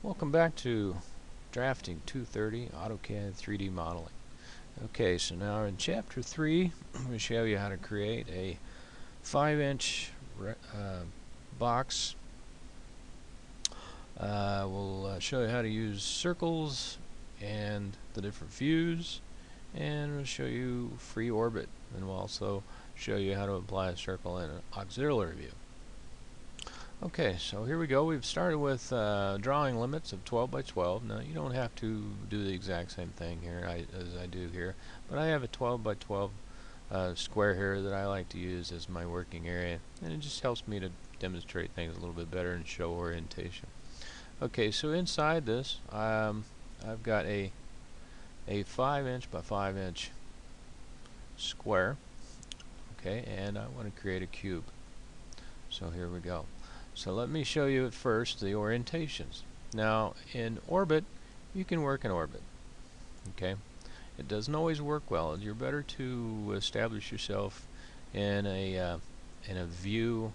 Welcome back to Drafting 230 AutoCAD 3D Modeling. Okay, so now in Chapter 3, I'm going to show you how to create a 5-inch box. We'll show you how to use circles and the different views, and we'll show you free orbit, and we'll also show you how to apply a circle in an auxiliary view. Okay, so here we go. We've started with drawing limits of 12 by 12. Now you don't have to do the exact same thing here as I do here, but I have a 12 by 12 square here that I like to use as my working area, and it just helps me to demonstrate things a little bit better and show orientation. Okay, so inside this I've got a 5-inch by 5-inch square, okay, and I want to create a cube. So here we go. So let me show you at first the orientations. Now in orbit, you can work in orbit. Okay, it doesn't always work well. You're better to establish yourself in a view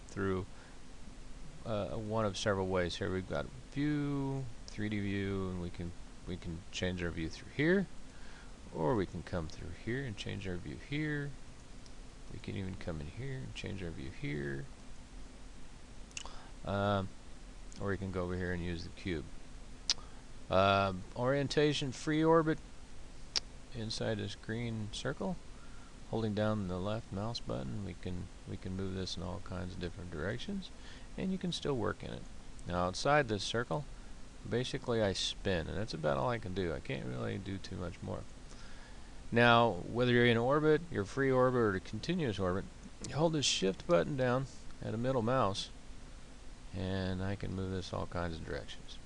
through one of several ways. Here we've got view, 3D view, and we can change our view through here, or we can come through here and change our view here. We can even come in here and change our view here. Or you can go over here and use the cube. Orientation, free orbit, inside this green circle. Holding down the left mouse button, we can move this in all kinds of different directions, and you can still work in it. Now outside this circle, basically I spin, and that's about all I can do. I can't really do too much more. Now, whether you're in orbit, your free orbit, or the continuous orbit, you hold this shift button down at a middle mouse, and I can move this all kinds of directions.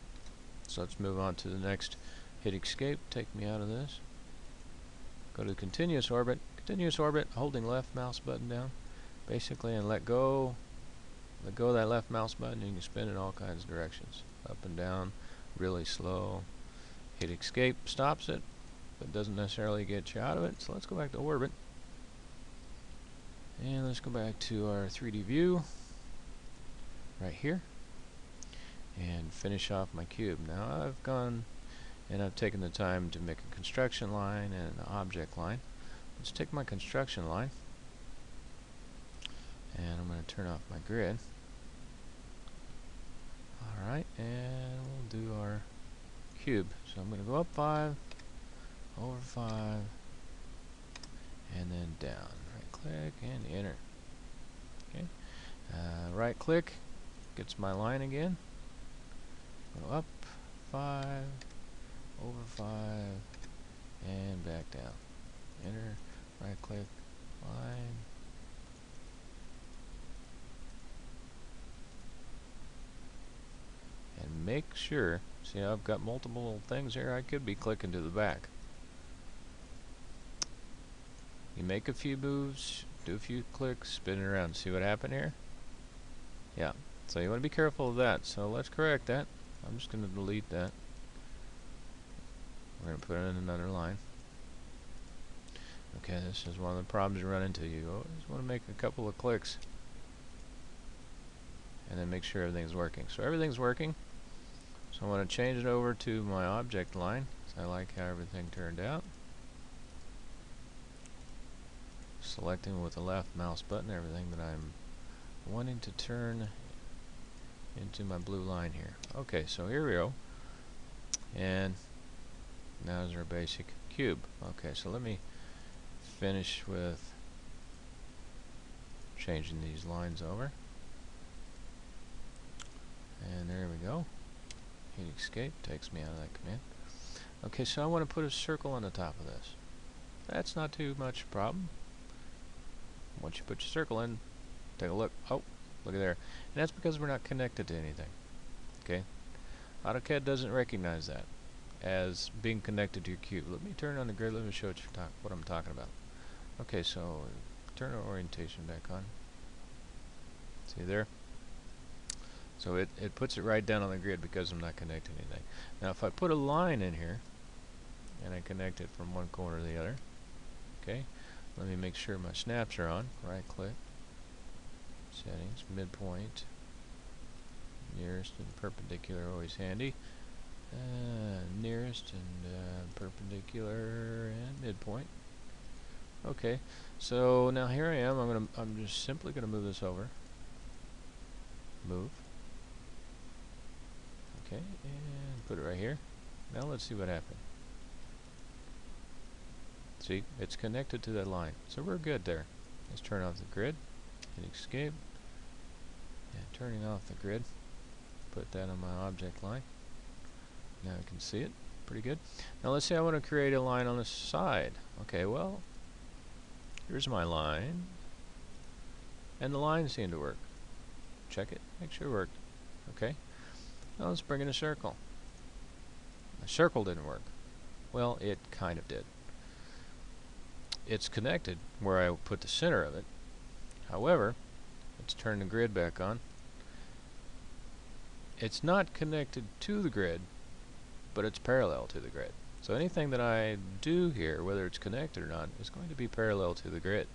So let's move on to the next. Hit escape, take me out of this. Go to continuous orbit. Continuous orbit, holding left mouse button down, basically, and let go of that left mouse button, and you can spin in all kinds of directions. Up and down, really slow. Hit escape, stops it. It doesn't necessarily get you out of it, so let's go back to orbit, and let's go back to our 3D view right here and finish off my cube. Now I've gone and I've taken the time to make a construction line and an object line. Let's take my construction line, and I'm going to turn off my grid. Alright, and we'll do our cube. So I'm going to go up 5, over 5, and then down. Right click and enter. Okay. Right click gets my line again. Go up 5, over 5, and back down. Enter. Right click, line. And make sure, see, I've got multiple things here. I could be clicking to the back. You make a few moves, do a few clicks, spin it around. See what happened here? Yeah. So you want to be careful of that. So let's correct that. I'm just going to delete that. We're going to put in another line. Okay, this is one of the problems you run into. You always want to make a couple of clicks and then make sure everything's working. So everything's working. So I want to change it over to my object line. So I like how everything turned out. Selecting with the left mouse button everything that I'm wanting to turn into my blue line here. Okay, so here we go. And now is our basic cube. Okay, so let me finish with changing these lines over. And there we go. Hit escape, takes me out of that command. Okay, so I want to put a circle on the top of this. That's not too much problem. Once you put your circle in, take a look. Oh, look at there. And that's because we're not connected to anything. Okay? AutoCAD doesn't recognize that as being connected to your cube. Let me turn on the grid. Let me show you what I'm talking about. Okay, so turn our orientation back on. See there? So it puts it right down on the grid because I'm not connecting anything. Now if I put a line in here and I connect it from one corner to the other, okay, let me make sure my snaps are on. Right click, settings, midpoint, Nearest and perpendicular, always handy. Nearest and perpendicular and midpoint. Okay, so now here I am. I'm just simply gonna move this over. Move. Okay, and put it right here. Now let's see what happened. See, it's connected to that line, so we're good there. Let's turn off the grid. Hit escape. And turning off the grid. Put that on my object line. Now I can see it pretty good. Now let's say I want to create a line on the side. Okay, well, here's my line, and the line seemed to work. Check it, make sure it worked. Okay, now let's bring in a circle. The circle didn't work. Well, it kind of did. It's connected where I put the center of it. However, let's turn the grid back on. It's not connected to the grid, but it's parallel to the grid. So anything that I do here, whether it's connected or not, is going to be parallel to the grid.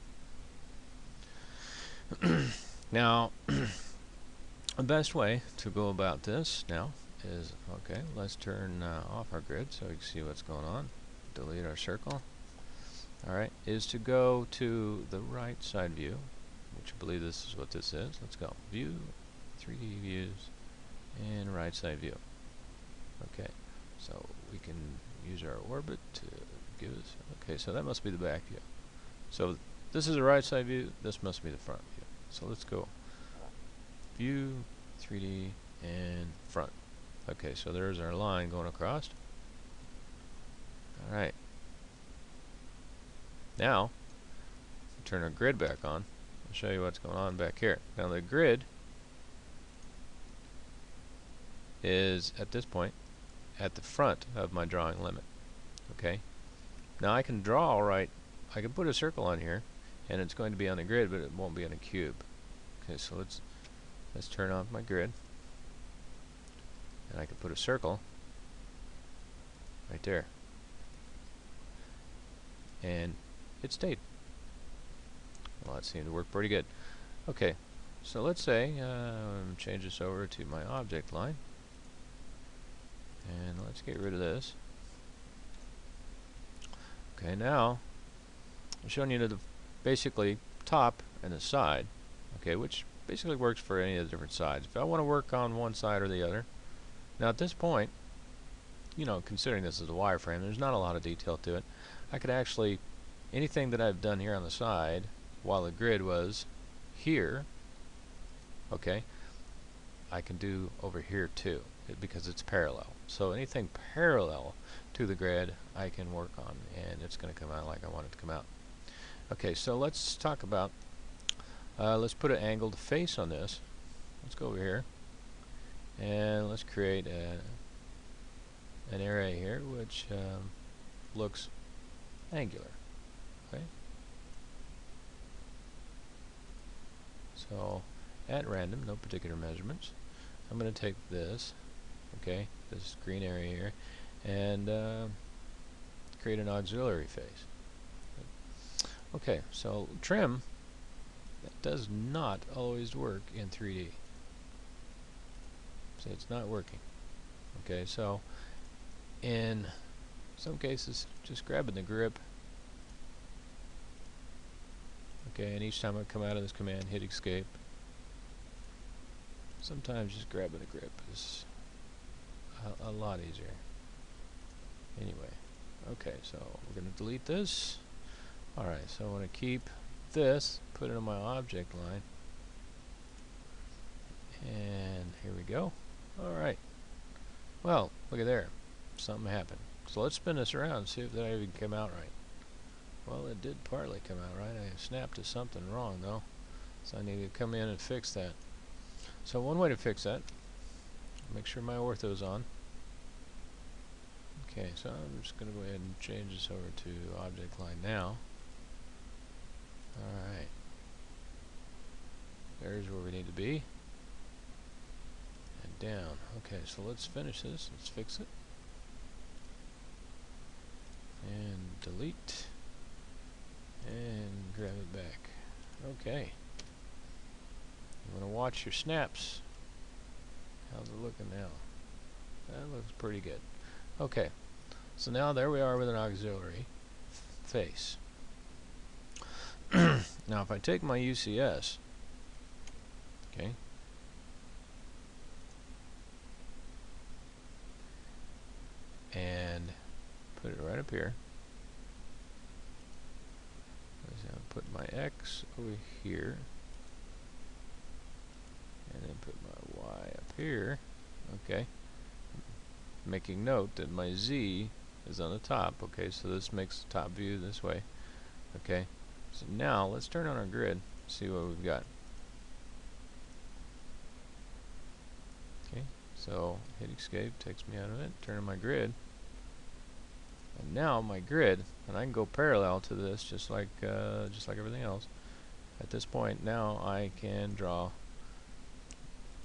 Now, the best way to go about this now is, okay, let's turn off our grid so we can see what's going on. Delete our circle. Alright, is to go to the right side view, which I believe this is what this is. Let's go. View, 3D views, and right side view. Okay, so we can use our orbit to give us, okay, so that must be the back view. So this is the right side view, this must be the front view. So let's go. View, 3D, and front. Okay, so there's our line going across. Alright. Now, turn our grid back on. I'll show you what's going on back here. Now the grid is, at this point, at the front of my drawing limit. Okay? Now I can draw right, I can put a circle on here, and it's going to be on the grid, but it won't be on a cube. Okay, so let's turn off my grid. And I can put a circle right there. And it stayed. Well, that seemed to work pretty good. Okay, so let's say change this over to my object line, and let's get rid of this. Okay, now I'm showing you the basically top and the side. Okay, which basically works for any of the different sides. If I want to work on one side or the other, now at this point, you know, considering this is a wireframe, there's not a lot of detail to it. I could actually, anything that I've done here on the side while the grid was here, okay, I can do over here too, because it's parallel. So anything parallel to the grid I can work on, and it's going to come out like I want it to come out. Okay, so let's talk about, let's put an angled face on this. Let's go over here, and let's create an area here which looks angular. Okay. So at random, no particular measurements, I'm going to take this, okay, this green area here, and create an auxiliary face. Okay, so trim, that does not always work in 3D. See, it's not working. Okay, so in some cases, just grabbing the grip. Okay, and each time I come out of this command, hit escape. Sometimes just grabbing the grip is a lot easier. Anyway, okay, so we're going to delete this. Alright, so I want to keep this, put it on my object line. And here we go. Alright. Well, look at there. Something happened. So let's spin this around and see if that even came out right. Well, it did partly come out right. I snapped to something wrong though, so I need to come in and fix that. So one way to fix that, make sure my ortho's on. Okay, so I'm just going to go ahead and change this over to object line now. Alright, there's where we need to be, and down. Okay, so let's finish this, let's fix it, and delete, and grab it back. Okay, you want to watch your snaps. How's it looking now? That looks pretty good. Okay, so now there we are with an auxiliary face. Now if I take my UCS, okay, and put it right up here, I'll put my X over here, and then put my Y up here, okay, making note that my Z is on the top, okay, so this makes the top view this way, okay. So now let's turn on our grid, see what we've got. Okay, so hit escape, takes me out of it, turn on my grid, and now my grid, and I can go parallel to this just like everything else. At this point now I can draw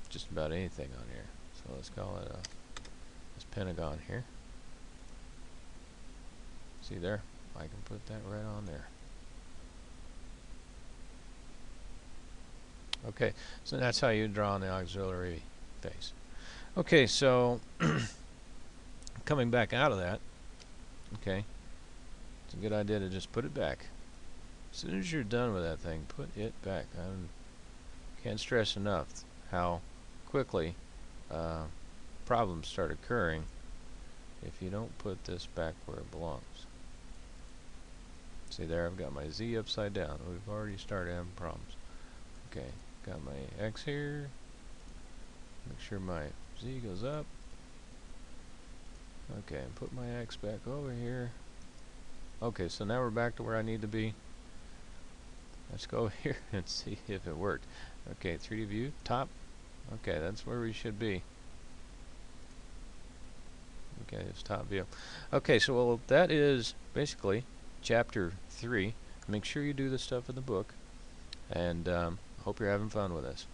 just about anything on here. So let's call it this pentagon here. See there? I can put that right on there. Okay, so that's how you draw on the auxiliary face. Okay, so coming back out of that, okay, it's a good idea to just put it back. As soon as you're done with that thing, put it back. I can't stress enough how quickly problems start occurring if you don't put this back where it belongs. See there, I've got my Z upside down. We've already started having problems. Okay, got my X here. Make sure my Z goes up. Okay, and put my X back over here. Okay, so now we're back to where I need to be. Let's go here and see if it worked. Okay, 3D view, top. Okay, that's where we should be. Okay, it's top view. Okay, so well, that is basically chapter 3. Make sure you do the stuff in the book, and hope you're having fun with this.